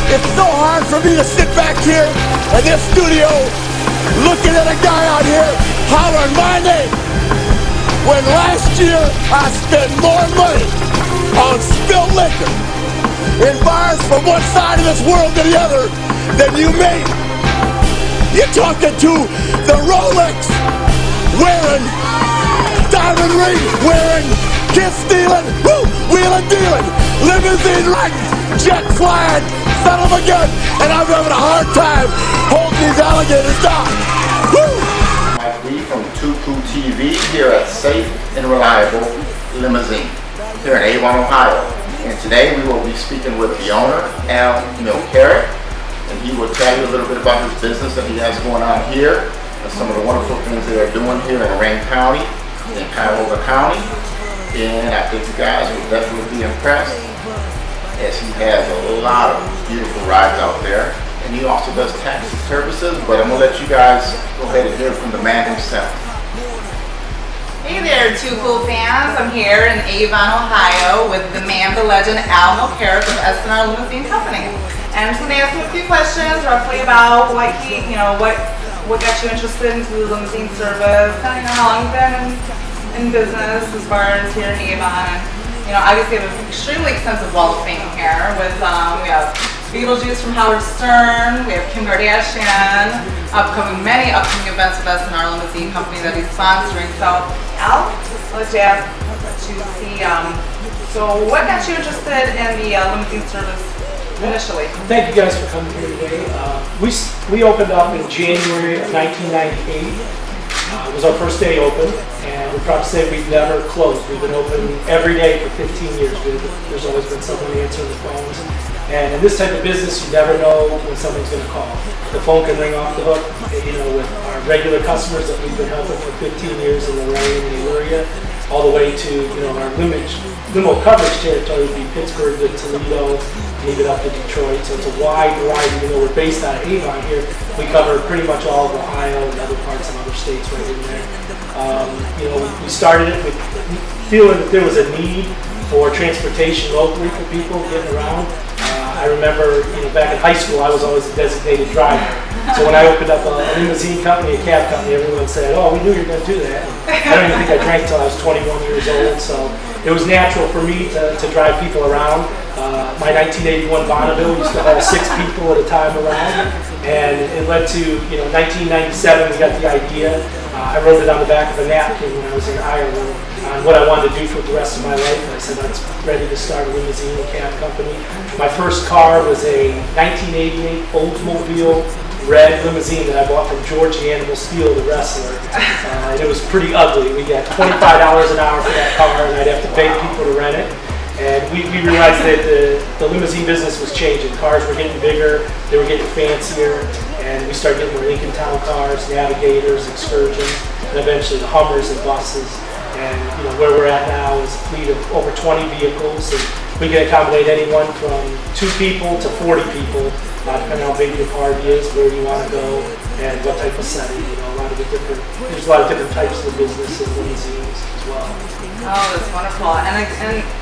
It's so hard for me to sit back here in this studio looking at a guy out here hollering my name when last year I spent more money on spilled liquor in bars from one side of this world to the other than you made. You're talking to the Rolex wearing, diamond ring wearing, kiss stealing, wheeling dealing, limousine riding, jet flying, son of a gun, and I'm having a hard time holding these alligators down. Woo! Mike B from 2 TV here at Safe and Reliable Limousine here in Avon, Ohio. And today we will be speaking with the owner, Mielcarek, and he will tell you a little bit about his business that he has going on here and some of the wonderful things they are doing here in Wayne County, in Cuyahoga County. And I think you guys will definitely be impressed, as he has a lot of beautiful rides out there. And he also does taxi services, but I'm going to let you guys go ahead and hear from the man himself. Hey there, Too Cool fans. I'm here in Avon, Ohio with the man, the legend, Mielcarek of S&R Limousine Company. And I'm just going to ask him a few questions roughly about what he, what got you interested into the limousine service, kind of, how long you've been in business as far as here in Avon. And, obviously we have an extremely extensive wall of fame here with, we have Beetlejuice from Howard Stern, we have Kim Kardashian, many upcoming events with S&R Limousine Company that he's sponsoring. So, Al, let's ask to see, so what got you interested in the limousine service initially? Thank you guys for coming here today. We opened up in January of 1998. It was our first day open, and we're proud to say we've never closed. We've been open every day for 15 years. There's always been someone answering the phones. And in this type of business, you never know when someone's going to call. The phone can ring off the hook. With our regular customers that we've been helping for 15 years in Lorraine and Illyria, all the way to our limo coverage territory would be Pittsburgh to Toledo, and even up to Detroit. So it's a wide variety. We're based out of Avon here. We cover pretty much all of Ohio and other parts of other states right in there. We started it with feeling that there was a need for transportation locally for people getting around. I remember, back in high school, I was always a designated driver. So when I opened up a limousine company, a cab company, everyone said, "Oh, we knew you were going to do that." I don't even think I drank until I was 21 years old. So it was natural for me to drive people around. My 1981 Bonneville used to haul 6 people at a time around, and it led to 1997. We got the idea. I wrote it on the back of a napkin when I was in Ireland on what I wanted to do for the rest of my life. And I said I was ready to start a limousine and cab company. My first car was a 1988 Oldsmobile red limousine that I bought from George the Animal Steele, the wrestler. And it was pretty ugly. We got $25 an hour for that car, and I'd have to beg people to rent it. And we realized that the limousine business was changing. Cars were getting bigger, they were getting fancier, and we started getting the Lincoln Town cars, Navigators, Excursions, and eventually the Hummers and buses. And where we're at now is a fleet of over 20 vehicles, and we can accommodate anyone from 2 people to 40 people, depending on how big your party is, where you want to go, and what type of setting. There's a lot of different types of business in limousines as well. Oh, that's wonderful. And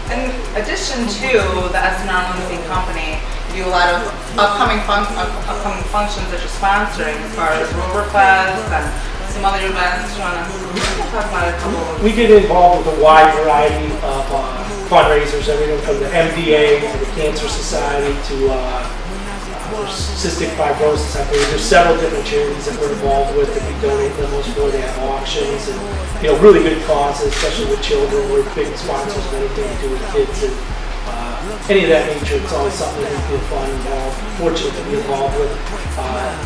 in addition to the S&R Limousine Company, you do a lot of upcoming functions that you're sponsoring, as far as Roverfest and some other events. Do you want to talk about a couple of them? We get involved with a wide variety of fundraisers, everything from the MDA to the Cancer Society to cystic fibrosis. There's several different charities that we're involved with that we donate limos for. They have auctions and really good causes, especially with children. We're big sponsors of anything to do with kids and any of that nature. It's always something that we feel fun and fortunate to be involved with.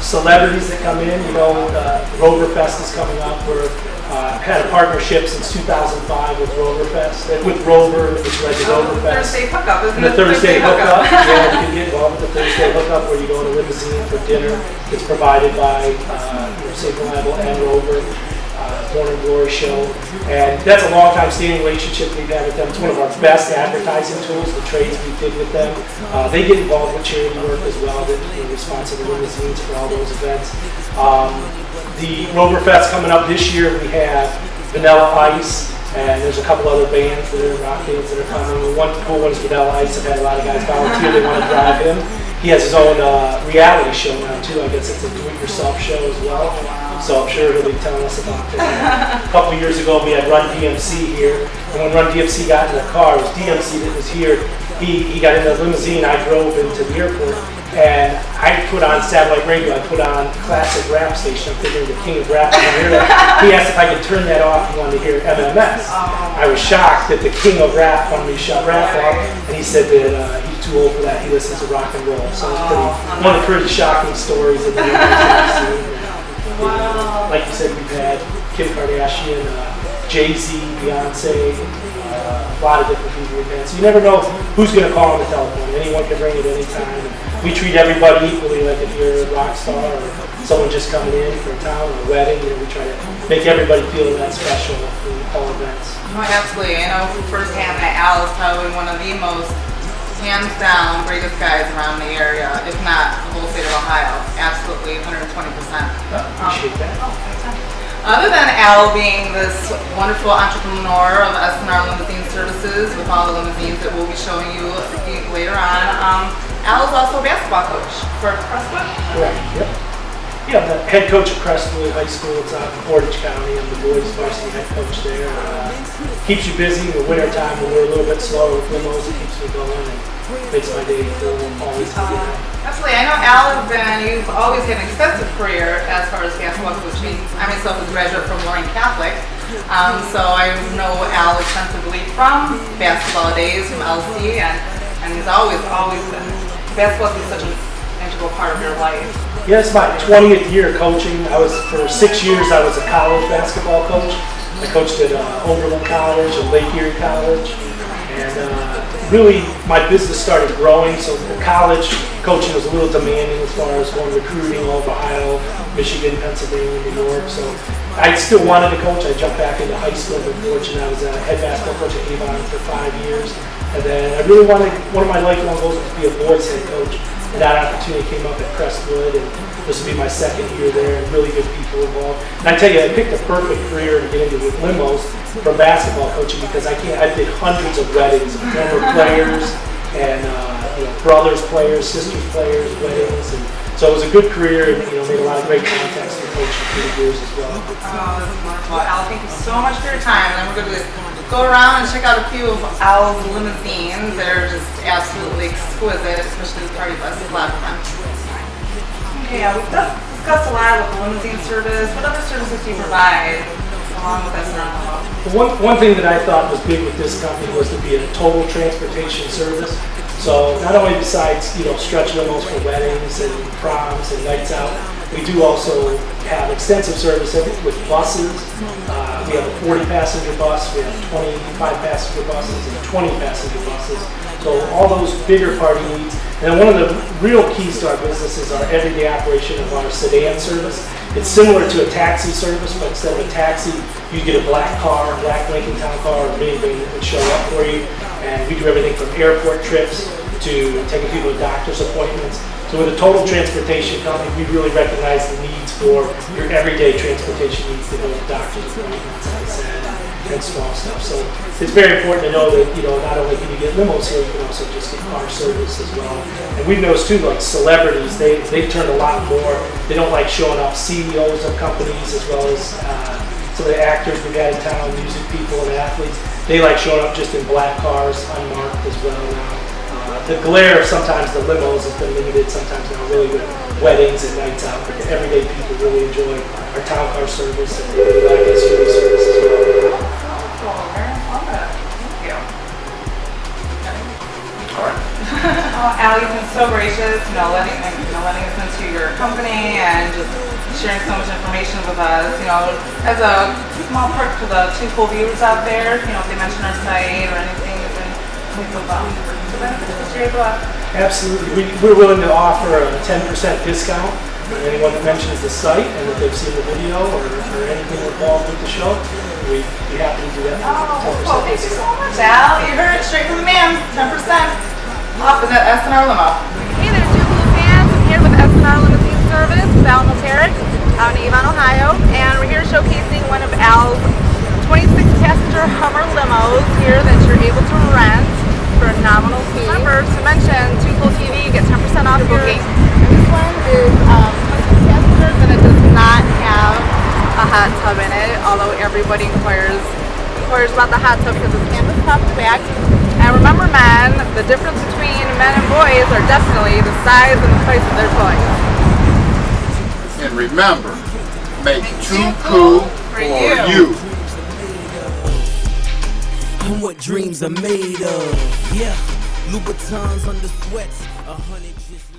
Celebrities that come in, Roverfest is coming up. We're had a partnership since 2005 with Roverfest, with Rover, which led to Roverfest. Thursday hookup, isn't it? The Thursday hookup. Yeah, you can get involved with the Thursday hookup where you go in a limousine for dinner. It's provided by Safe and Reliable and Rover. Morning Glory show, and that's a long time standing relationship we've had with them. It's one of our best advertising tools, the trades we did with them. They get involved with charity work as well, that sponsor the limousines for all those events. The Roverfest coming up this year, we have Vanilla Ice, and there's a couple other bands that are rock bands that are coming. One cool one is Vanilla Ice. I've had a lot of guys volunteer, they want to drive him. He has his own reality show now too. I guess it's a do-it-yourself show as well. So I'm sure he'll be telling us about that. A couple years ago we had Run DMC here, and when Run DMC got in the car, it was DMC that was here. He got in a limousine, I drove into the airport, and I put on satellite radio, I put on classic rap station, I'm thinking the king of rap. He asked if I could turn that off, he wanted to hear MMS. I was shocked that the king of rap wanted me to shut rap off, and he said that he's too old for that, he listens to rock and roll. So it's one of the pretty shocking stories of the years that I've seen. Like you said, we've had Kim Kardashian, Jay-Z, Beyonce, a lot of different people we've had. So you never know who's going to call on the telephone. Anyone can ring at any time. We treat everybody equally, like if you're a rock star or someone just coming in for a town or a wedding. We try to make everybody feel that special in all events. Oh, absolutely. I know firsthand that Al is probably one of the most hands down greatest guys around the area, if not the whole state of Ohio. Absolutely, 120%. Appreciate that. Other than Al being this wonderful entrepreneur of S&R Limousine Services with all the limousines that we'll be showing you later on, Al is also a basketball coach for Crestwood. Correct. Yep. Yeah, I'm the head coach at Crestwood High School. It's out in Portage County. I'm the boys varsity head coach there. Keeps you busy in the winter time when we're a little bit slower with limos. It keeps me going and makes my day full. Always happy. Absolutely. I know Al you've always had an extensive career as far as basketball coaching. I myself was a graduate from Lorraine Catholic. So I know Al extensively from basketball days, from LC, and he's always been, basketball is such an integral part of your life. Yeah, it's my 20th year coaching. For 6 years I was a college basketball coach. I coached at Oberlin College and Lake Erie College. And really my business started growing, so the college coaching was a little demanding as far as going recruiting all of Ohio, Michigan, Pennsylvania, New York. So I still wanted to coach. I jumped back into high school. But fortunately, I was a head basketball coach at Avon for 5 years. And then I really wanted, one of my lifelong goals was to be a boys head coach. And that opportunity came up at Crestwood, and this will be my second year there, and really good people involved. And I tell you, I picked the perfect career to get into with limos from basketball coaching because I did hundreds of weddings of former players and brothers players, sisters players, weddings, and so it was a good career, and made a lot of great contacts with coaching through the years as well. Oh, that's wonderful. Al, thank you so much for your time, and then we're going to go around and check out a few of Al's limousines. They're just absolutely exquisite, especially the party bus. It's a lot of fun. Okay, we've discussed a lot about the limousine service. What other services do you provide along with S&R? One thing that I thought was big with this company was to be a total transportation service. So not only besides stretch limos for weddings and proms and nights out, we do also have extensive service with buses. We have a 40-passenger bus, we have 25-passenger buses, and 20-passenger buses. So all those bigger party needs. And one of the real keys to our business is our everyday operation of our sedan service. It's similar to a taxi service, but instead of a taxi, you get a black car, a black Lincoln Town car, or minivan that would show up for you. And we do everything from airport trips to taking people to doctor's appointments. So with a total transportation company, we really recognize the needs for your everyday transportation needs to go to doctor's appointments, like I said, and small stuff. So it's very important to know that, not only can you get limos here, you can also just get car service as well. And we've noticed too, like celebrities, they've turned a lot more. They don't like showing up CEOs of companies as well as some of the actors we've had in town, music people and athletes. They like showing up just in black cars, unmarked as well now. The glare of sometimes the limos has been limited sometimes now really with weddings and nights out, but the everyday people really enjoy our town car service and the black SUV service as well. Very informative. Thank you. All right. Al, you've been so gracious, letting us into your company and just sharing so much information with us. As a small perk to the two cool viewers out there, if they mention our site or anything, then we feel bound for Absolutely. We're willing to offer a 10% discount for anyone that mentions the site and that they've seen the video or anything involved with the show. We'd be happy to do that. Oh, well, thank you so much, Al. You heard it straight from the man. 10% off of that S&R limo. Hey there, two cool fans. I'm here with S&R Limousine Service with Al Mielcarek out in Avon, Ohio, and we're here showcasing one of Al's 26-passenger Hummer limos here that you're able to rent for a nominal fee. Remember to mention 2Cool TV, get 10% off your hot tub in it, although everybody inquires about the hot tub because it's canvas top to back. And remember, men, the difference between men and boys are definitely the size and the price of their toys. And remember, make Too Cool for you. And what dreams are made of. Yeah, Louboutins under sweats, 100 just